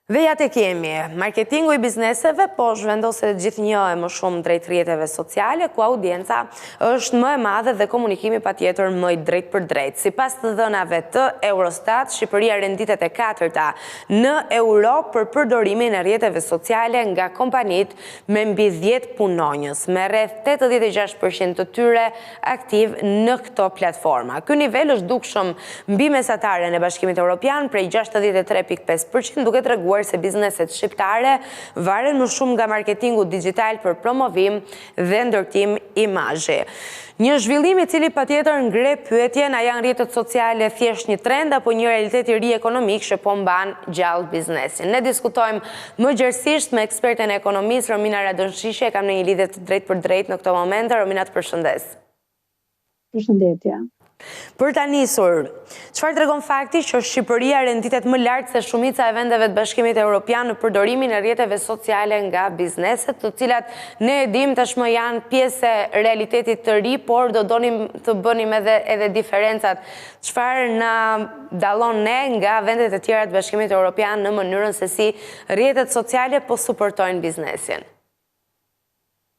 Dhe ja te kemi, marketingu i bizneseve po zhvendoset gjithnjë e më shumë drejt rrjeteve sociale, ku audienca është më e madhe dhe komunikimi patjetër më i drejt për drejt. Sipas të dhënave të Eurostat, Shqipëria renditet e 4-ta në Europë për përdorimin e rrjeteve sociale nga kompanit me mbi 10 punonjës, me rreth 86% të tyre aktiv në këto platforma. Ky nivel është dukshëm mbi mesataren e Bashkimit Evropian prej 63.5%, duke treguar se bizneset shqiptare varen më shumë nga marketingu digital për promovim dhe ndërtim imazhi. Një zhvillim i cili patjetër ngre pyetjen, a janë rrjetet sociale thjesht një trend apo një realitet i ri ekonomik që po mban gjallë biznesin. Ne diskutojmë më gjerësisht me eksperten e ekonomisë Romina Radonshishi, kam në një lidhje të drejt për drejt në këto momente. Romina, të përshëndes. Përshëndetje. Për ta nisur, çfarë tregon fakti që Shqipëria renditet më lart se shumica e vendeve të Bashkimit Evropian në përdorimin e rrjeteve sociale nga bizneset, të cilat ne e dim tashmë janë pjesë e realitetit të ri, por do donim të bënim edhe diferencat. Çfarë na dallon ne nga vendet e tjera të Bashkimit Evropian në mënyrën se si rrjetet sociale po suportojnë biznesin?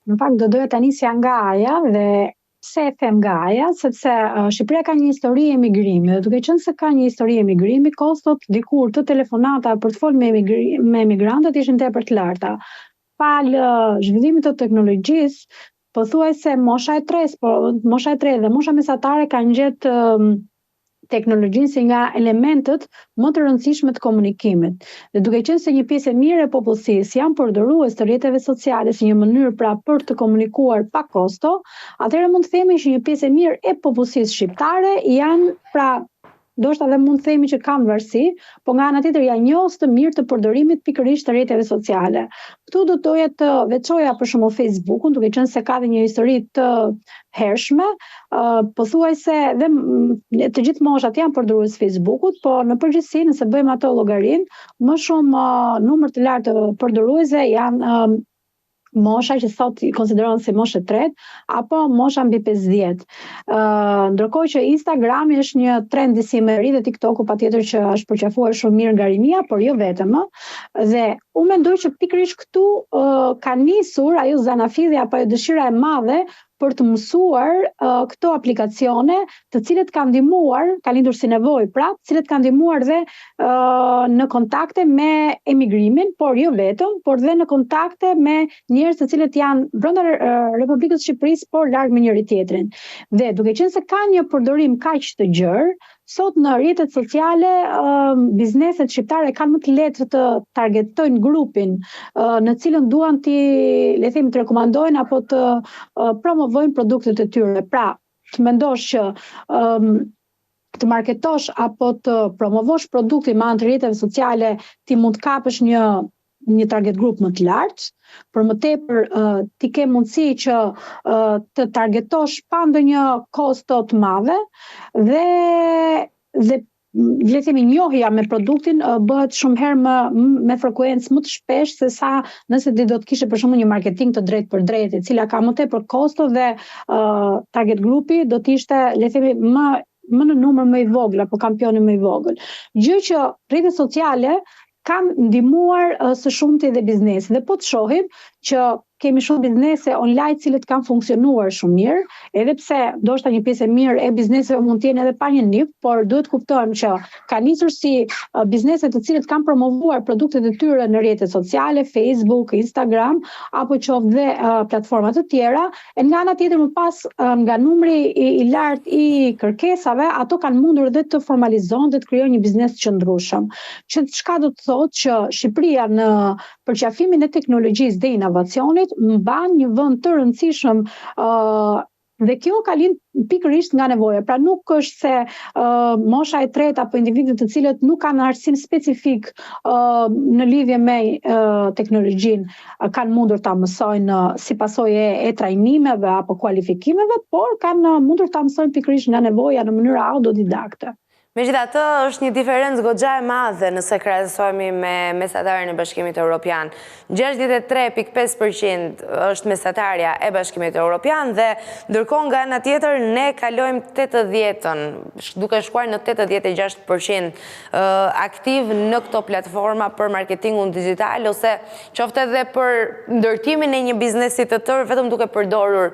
Në fakt do doja ta nisja nga aja dhe pse e them nga aja, sepse Shqipëria ka një histori emigrimi, dhe duke qenë se ka një histori emigrimi, kostot dikur të telefonata për të folur me emigrantët ishin tepër të larta. Fal zhvillimit të teknologjisë, pothuajse mosha e 3 dhe mosha mesatare kanë gjetë teknologjinë si nga elementët më të rëndësishme të komunikimit. Dhe duke qenë se një pjesë e mirë e popullsisë janë përdorues të rrjeteve sociale si një mënyrë pra për të komunikuar pa kosto, atëherë mund të themi që një pjesë e mirë e popullsisë shqiptare janë pra ndoshta dhe mund të themi që kanë varësi, po nga ana tjetër janë njohës të mirë të përdorimit pikërisht të rrjeteve sociale. Këtu do doja të veçoja për shembull Facebookun, duke qenë se ka dhe një histori të hershme, pothuajse dhe të gjithë moshat janë përdorues Facebookut, po në përgjithësi nëse bëjmë ato llogarin, më shumë numër të lartë të përdoruesve janë mosha që sot konsiderohen si moshë tretë, apo mosha mbi 50. Ndërkohë që Instagrami është një trend disi më ri dhe TikToku patjetër që është përqafuar shumë mirë nga rinia, por jo vetëm. Dhe unë mendoj që pikërisht këtu ka nisur ajo zanafilja apo ajo dëshira e madhe për të mësuar këto aplikacione, të cilët kanë ndihmuar, ka lindur si nevojë pra, të cilët kanë ndihmuar dhe në kontakte me emigrimin, por jo vetëm, por dhe në kontakte me njerëz të cilët janë brenda Republikës së Shqipërisë, por larg me njëri tjetrin. Dhe duke qenë se ka një përdorim kaq të gjerë, sot në rrjetet sociale bizneset shqiptare kanë më të lehtë të targetojnë grupin në cilën duan le themi të rekomandojnë apo të promovojnë produktet e tyre. Pra, të mendosh që të marketosh apo të promovosh produktin me anë të rrjeteve sociale, ti mund të kapësh një target group më të lartë, për më tepër ti ke mundësi që të targetosh pa ndonjë kosto të madhe dhe le të themi njohja me produktin bëhet shumë herë me frekuencë më të shpesh se sa nëse ti do të kishe për shembull një marketing të drejtë për drejtë, e cila ka më tepër kosto dhe target grupi do të ishte le të themi më në numër më i vogël apo kampioni më i vogël. Gjë që rrjetet sociale kanë ndihmuar së shumti dhe biznesi. Dhe po të shohim që kemi shumë biznese online cilët kanë funksionuar shumë mirë, edhe pse ndoshta një pjesë e mirë e bizneseve mund të jenë edhe pa një nik, por duhet kuptojmë që ka nisur si biznese të cilët kanë promovuar produktet e tyre në rrjetet sociale, Facebook, Instagram, apo qoftë dhe platforma të tjera, e nga ana tjetër më pas nga numri i lartë i kërkesave, ato kanë mundur dhe të formalizohen dhe të krijojnë një biznes të qëndrueshëm. Çka do të thotë që Shqipëria në përqafimin e teknologjisë dhe inovacionit mban një vend të rëndësishëm dhe kjo ka lind pikërisht nga nevoja. Pra nuk është se mosha e tretë apo individët të cilët nuk kanë arsim specifik në lidhje me teknologjinë kanë mundur ta mësojnë si pasojë e trajnimeve apo kualifikimeve, por kanë mundur ta mësojnë pikërisht nga nevoja në mënyrë autodidakte. Megjithatë, është një diferencë goxha e madhe nëse krahasohemi me mesatarin e Bashkimit Evropian. 63.5% është mesatarja e Bashkimit Evropian dhe ndërkohë nga ana tjetër ne kalojmë 80-ën, duke shkuar në 86% aktiv në këto platforma për marketingun digjital ose qoftë edhe për ndërtimin e një biznesi të tërë vetëm duke përdorur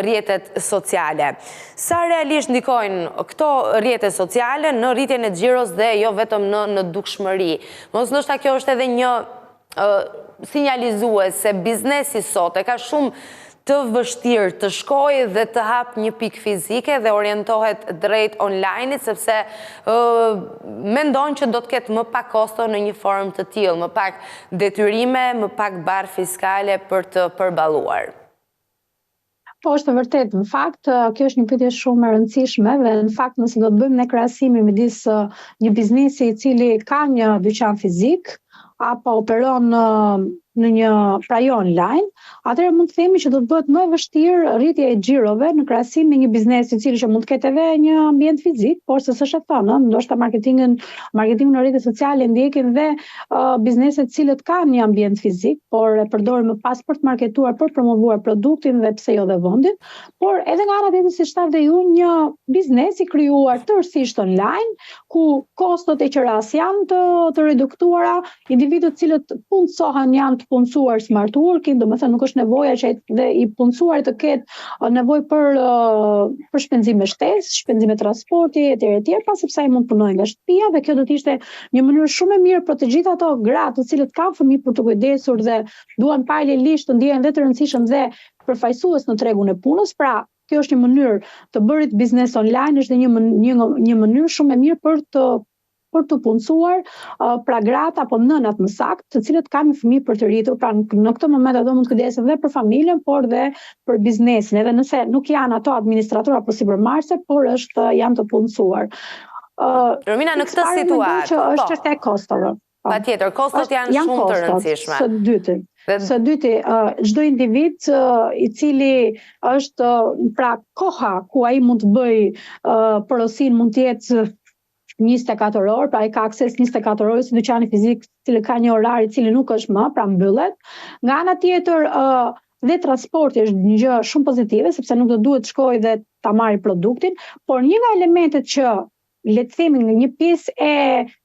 rrjetet sociale. Sa realisht ndikojnë këto rrjete sociale në rritjen e xhiros dhe jo vetëm në dukshmëri? Mos ndoshta kjo është edhe një sinjalizues se biznesi sot e ka shumë të vështirë të shkojë dhe të hap një pikë fizike dhe orientohet drejt online-it, sepse mendon që do të ketë më pak kosto në një formë të tillë, më pak detyrime, më pak barë fiskale për të përballuar. Po, është vërtet. Në fakt, kjo është një pyetje shumë e rëndësishme dhe në fakt nëse do të bëjmë ne krahasimin midis një biznesi i cili ka një dyqan fizik apo operon në një prajon online, atëherë mund të themi që do të bëhet më e vështirë rritja e xhirove në krahasim me një biznes i cili që mund të ketë edhe një ambient fizik, por se s'është e thënë, ndoshta marketingun në rrjetet sociale ndjekin dhe bizneset të cilët kanë një ambient fizik, por e përdorin më pas për të marketuar, për të promovuar produktin dhe pse jo dhe vendin, por edhe nga ana tjetër siç thash dhe ju, një biznes i krijuar tërësisht online, ku kostot e qeras janë të reduktuara, individët cilët punësohen janë të punësuar smart working, domethënë nuk është nevoja që dhe i punësuar të ketë nevojë për shpenzime shtesë, shpenzime transporti etj, pa sepse ai mund të punojë nga shtëpia dhe kjo do të ishte një mënyrë shumë e mirë për të gjithë ato gratë të cilët kanë fëmijë për të kujdesur dhe duan paralelisht të ndjehen dhe të rëndësishëm dhe përfaqësues në tregun e punës. Pra, kjo është një mënyrë të bërit biznes online, është një mënyrë shumë e mirë për të punësuar pra gratë apo nënat më saktë, të cilët kanë fëmijë për të rritur. Pra në këtë moment ato mund të kujdesen dhe për familjen, por dhe për biznesin, edhe nëse nuk janë ato administrator apo sipërmarrëse, por janë të punësuar. Romina, në këtë situatë, është çështja e kostove. Patjetër, kostot janë shumë të rëndësishme. Së dyti, çdo individ i cili është pra koha ku ai mund të bëj porosin mund të jetë 24 orë, pra ai ka akses 24 orë si dyqani fizik, i cili ka një orar i cili nuk është më, pra mbyllet. Nga ana tjetër, dhe transporti është një gjë shumë pozitive, sepse nuk do duhet të shkojë dhe ta marrë produktin, por një nga elementet që le të themi një pjesë e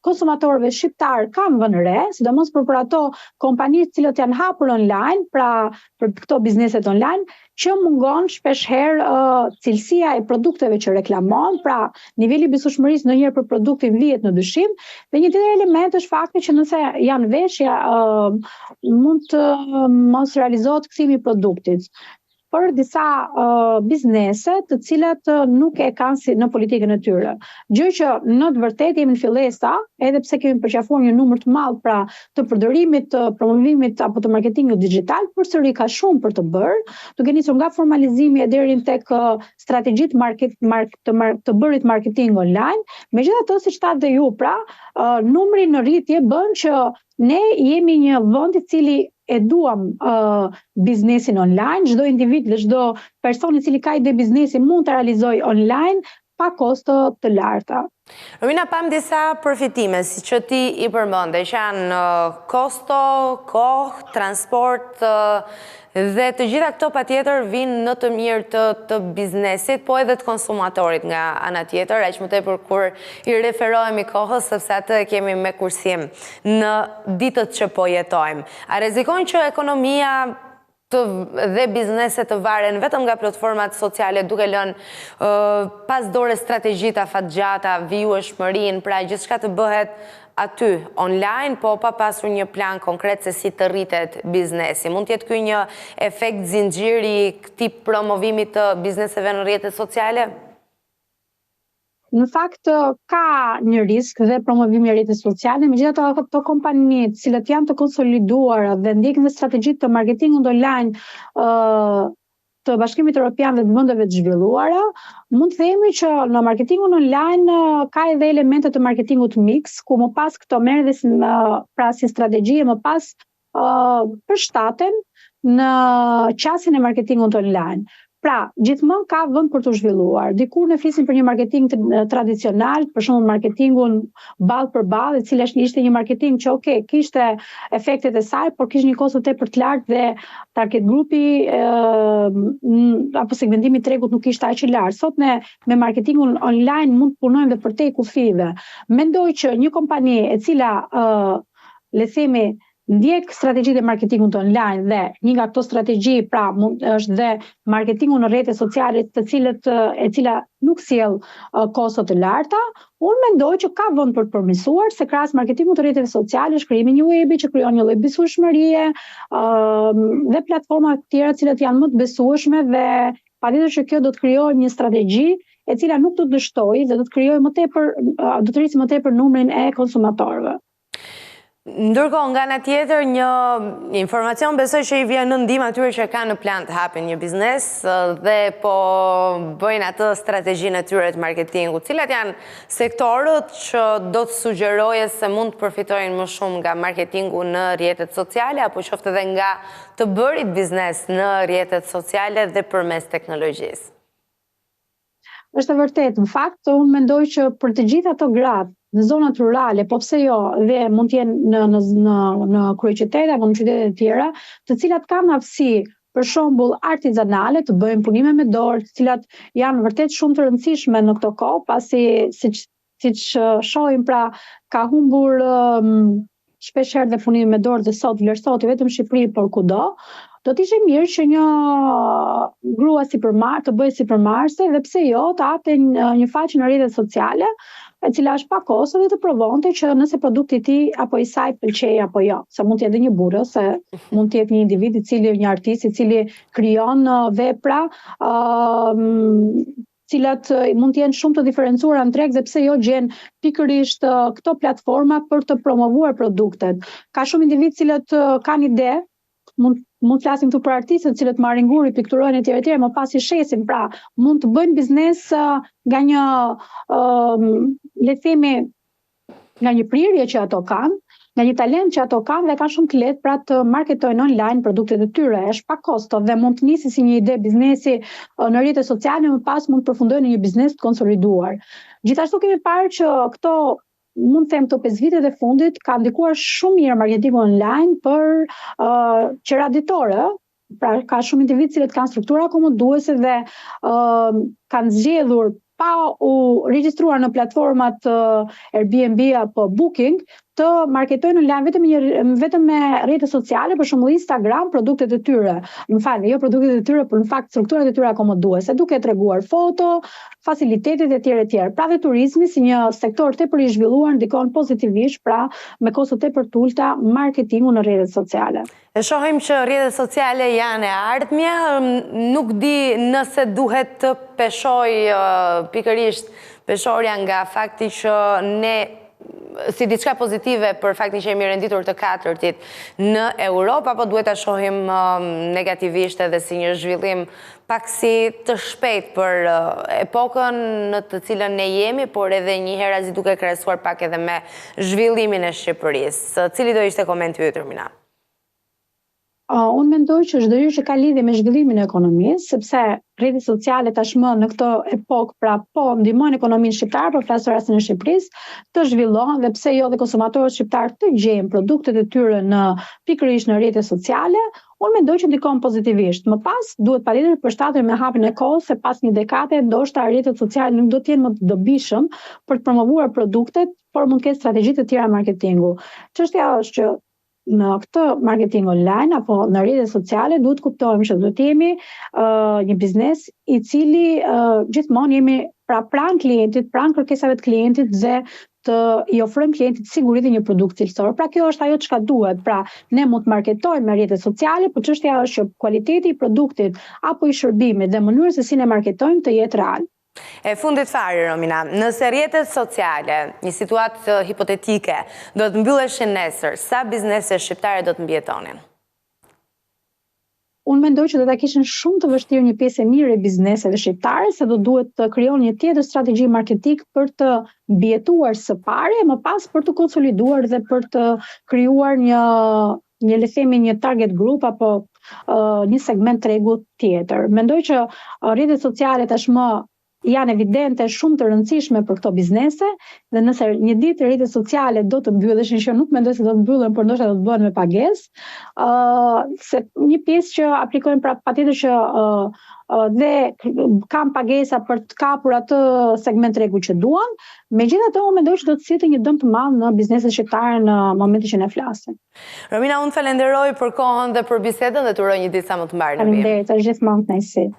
konsumatorëve shqiptar kanë vënë re, sidomos për ato kompanitë të cilët janë hapur online, pra për këto bizneset online, që mungon shpeshherë cilësia e produkteve që reklamon, pra niveli i besueshmërisë ndonjëherë për produktin vihet në dyshim, dhe një tjetër element është fakti që nëse janë veshja mund të mos realizohet kthimi i produktit. Për disa biznese të cilat nuk e kanë në politikën e tyre. Gjë që në të vërtetë jemi në fillesta, edhe pse kemi përqafuar një numër të madh pra të përdorimit, të promovimit apo të marketingut digjital, përsëri ka shumë për të bërë, duke nisur nga formalizimi deri tek strategjitë të bërit marketing online. Megjithatë, siç thatë dhe ju, pra numri në rritje bën që ne jemi një vend i cili e duam biznesin online, çdo individ dhe çdo person i cili ka ide biznesi mund të realizojë online pa kosto të larta. Romina, pam disa përfitime, si që ti i përmende, që janë kosto, kohë, transport, dhe të gjitha këto patjetër vinë në të mirë të biznesit, po edhe të konsumatorit nga ana tjetër, aq më tepër kur i referohemi kohës, sepse atë kemi me kursim në ditët që po jetojmë. A rrezikojnë që ekonomia dhe bizneset të varen vetëm nga platformat sociale, duke lënë pas dore strategjit afatgjata, vijueshmërinë, pra gjithçka të bëhet aty online, po pa pasur një plan konkret se si të rritet biznesi. Mund të jetë ky një efekt zinxhiri i këtij promovimi të bizneseve në rrjetet sociale? Në fakt ka një risk dhe promovimi i rrjetet sociale, megjithatë ato kompani të cilat janë të konsoliduara dhe ndjekin dhe strategjitë të marketingut online të Bashkimit Evropian dhe të vendeve të zhvilluara, mund të themi që në marketingun online ka edhe elemente të marketingut mix, ku më pas këto merren dhe pra si strategji më pas përshtaten në qasjen e marketingut online. Pra, gjithmonë ka vend për të zhvilluar. Dikur ne flisim për një marketing tradicional, për shembull marketingun ball për ball, e cila ishte një marketing që kishte efektet e saj, por kishte një kosto tepër të lartë dhe target grupi apo segmentimi i tregut nuk ishte aq i lartë. Sot ne me marketingun online mund të punojmë dhe përtej kufive. Mendoj që një kompani e cila le themi ndjek strategjitë e marketingut online dhe një nga këto strategji pra është dhe marketingu në rrjetet sociale e cila nuk sjell kosto të larta, unë mendoj që ka vend për të përmirësuar se krahas marketingut të rrjeteve sociale është krijimi i një webi që krijon një lloj besueshmërie dhe platforma të tjera të cilat janë më të besueshme dhe patjetër që kjo do të krijojë një strategji e cila nuk do të dështojë dhe do të krijojë më tepër, do të rrisë më tepër numrin e konsumatorëve. Ndërkohë, nga ana tjetër, një informacion besoj që i vjen në ndihmë atyre që kanë në plan të hapin një biznes dhe po bëjnë atë strategjinë e tyre të marketingut. Cilat janë sektorët që do të sugjeroje se mund të përfitojnë më shumë nga marketingu në rrjetet sociale apo qoftë edhe nga të bërit biznes në rrjetet sociale dhe përmes teknologjisë? Është e vërtetë, në fakt, unë mendoj që për të gjithë ato gratë në zonat rurale, po pse jo, dhe mund të jenë në kryeqytete apo në qytete të tjera, të cilat kanë aftësi, për shembull artizanale, të bëjnë punime me dorë, të cilat janë vërtet shumë të rëndësishme në këtë kohë, pasi siç shohim pra ka humbur shpeshherë dhe punimi me dorë dhe sot vlerësohet jo vetëm në Shqipëri, por kudo. Do të ishte mirë që një grua të bëjë sipërmarrëse dhe pse jo të hapte një faqe në rrjetet sociale, e cila është pa kosto dhe të provonte që nëse produkti i tij apo i saj pëlqej apo jo. Se mund të jetë një burrë, se mund të jetë një individ i cili një artist i cili krijon vepra cilat mund të jenë shumë të diferencuara në treg dhe pse jo gjen pikërisht këto platforma për të promovuar produktet. Ka shumë individ cilët kanë ide, mund të flasim këtu për artistët të cilët marrin guri, pikturojnë etj, më pas i shesin, pra mund të bëjnë biznes nga një le të themi nga një prirje që ato kanë, nga një talent që ato kanë dhe kanë shumë të lehtë pra të marketojnë online produktet e tyre, është pa kosto dhe mund të nisi si një ide biznesi në rrjetet sociale, më pas mund të përfundojë në një biznes të konsoliduar. Gjithashtu kemi parë që këto mund të them këto 5 vitet e fundit ka ndikuar shumë mirë marketingu online për qera ditore. Pra ka shumë individ cilët kanë struktura akomoduese dhe kanë zgjedhur pa u regjistruar në platformat Airbnb apo Booking të marketojnë online vetëm me rrjete sociale, për shembull Instagram, produktet e tyre. Më falni, jo produktet e tyre, por në fakt strukturat e tyre akomoduese, duke treguar foto, facilitetet e tjera. Pra dhe turizmi si një sektor tepër i zhvilluar ndikon pozitivisht, pra me kosto tepër të ulta marketingu në rrjetet sociale. E shohim që rrjetet sociale janë e ardhmja, nuk di nëse duhet të pikërisht peshorja nga fakti që ne si diçka pozitive për faktin që jemi renditur të katërtit në Europë, apo duhet ta shohim negativisht edhe si një zhvillim paksi të shpejt për epokën në të cilën ne jemi, por edhe njëherë as duke krahasuar pak edhe me zhvillimin e Shqipërisë. Cili do ishte komenti yt, Ermina? Unë mendoj që çdo që ka lidhje me zhvillimin e ekonomisë, sepse rrjetet sociale tashmë në këtë epokë pra po ndihmojnë ekonominë shqiptare, por flas rastin e Shqipërisë, të zhvillohen dhe pse jo dhe konsumatorët shqiptar të gjejnë produktet e tyre pikërisht në rrjetet sociale. Unë mendoj që ndikon pozitivisht. Më pas duhet patjetër përshtatur me hapjen e kohës, se pas një dekade ndoshta rrjetet sociale nuk do të jenë më të dobishëm për të promovuar produktet, por mund të ketë strategji të tjera marketingu. Çështja është që në këtë marketing online apo në rrjetet sociale duhet kuptojmë që do të jemi një biznes i cili gjithmonë jemi pranë klientit, pranë kërkesave të klientit dhe të i ofrojmë klientit siguritë një produkt cilësor. Pra kjo është ajo çka duhet. Pra ne mund të marketojmë me rrjetet sociale, por çështja është që kualiteti i produktit apo i shërbimit dhe mënyra se si ne marketojmë të jetë real. E fundit fare, Romina, nëse rrjetet sociale, një situatë hipotetike, do të mbylleshin nesër, sa biznese shqiptare do të mbjetonin? Unë mendoj që do ta kishin shumë të vështirë një pjesë e mirë e bizneseve shqiptare, se do duhet të krijon një tjetër strategji marketing për të mbijetuar së pari, më pas për të konsoliduar dhe për të krijuar një le të themi një target group apo një segment tregu tjetër. Mendoj që rrjetet sociale tashmë janë evidente shumë të rëndësishme për këto biznese dhe nëse një ditë rrjetet sociale do të mbylleshin, që nuk mendoj se do të mbyllen, por ndoshta do të bëhen me pagesë, se një pjesë që aplikojnë pra patjetër që dhe kanë pagesa për të kapur atë segment tregu që duan, megjithatë unë mendoj që do të sjellë një dëm të madh në bizneset shqiptare në momentin që ne flasim. Romina, unë falenderoj për kohën dhe për bisedën dhe të uroj një ditë sa më të mbarë në vijim. Faleminderit, është gjithmonë kënaqësi.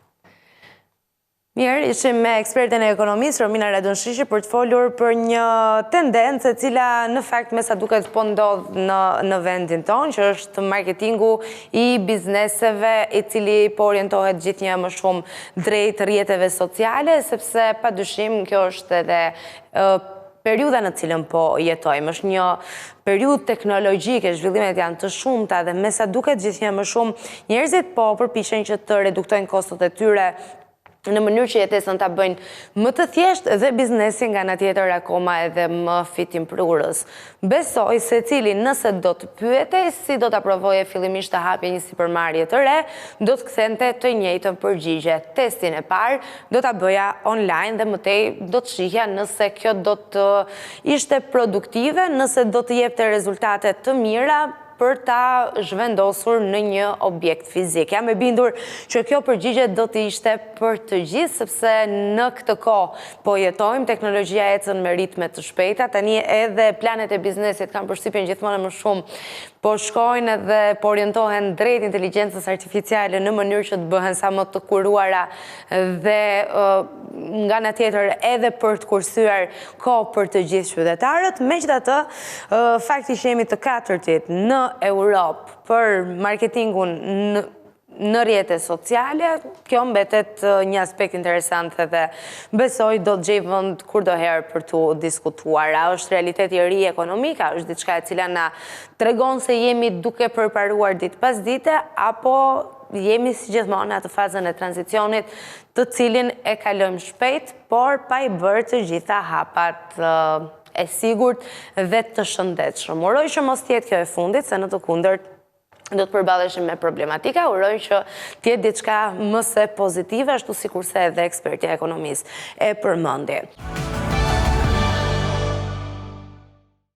Mirë, ishim me ekspertën e ekonomisë, Romina Radonshishi, për të folur për një tendencë e cila në fakt me sa duket po ndodh në vendin tonë, që është marketingu i bizneseve i cili po orientohet gjithnjë më shumë drejt rrjeteve sociale, sepse padyshim kjo është edhe periudha në cilën po jetojmë. Është një periudhë teknologjike, zhvillimet janë të shumta dhe me sa duket gjithnjë më shumë njerëzit po përpiqen që të reduktojnë kostot e tyre në mënyrë që jetesën ta bëjnë më të thjeshtë dhe biznesin nga ana tjetër akoma edhe më fitimprurës. Besoj se cili nëse do të pyetej si do ta provoje fillimisht të hapje një sipërmarrje të re, do të kthente të njëjtën përgjigje. Testin e parë do ta bëja online dhe mëtej do të shihja nëse kjo do të ishte produktive, nëse do të jepte rezultate të mira për ta zhvendosur në një objekt fizik. Jam e bindur që kjo përgjigje do të ishte për të gjithë, sepse në këtë kohë po jetojmë, teknologjia ecën me ritme të shpejta, tani edhe planet e biznesit kanë përshtypjen gjithmonë më shumë po shkojnë dhe po orientohen drejt inteligjencës artificiale në mënyrë që të bëhen sa më të kuruara dhe nga ana tjetër edhe për të kursyer kohë për të gjithë qytetarët. Megjithatë, fakti që jemi të katërtit në Europë për marketingun në rrjete sociale, kjo mbetet një aspekt interesant dhe besoj do të gjej vend kurdoherë për të diskutuar. A është realiteti i ri ekonomik, a është diçka e cila na tregon se jemi duke përparuar ditë pas dite, apo jemi si gjithmonë atë fazën e tranzicionit të cilin e kalojmë shpejt, por pa i bërë të gjitha hapat e sigurt dhe të shëndetshëm. Uroj që mos tjetë kjo e fundit, se në të kundërt do të përballeshim me problematika, uroj që tjetë diçka më se pozitive, ashtu sikurse edhe ekspertja e ekonomisë e përmendi.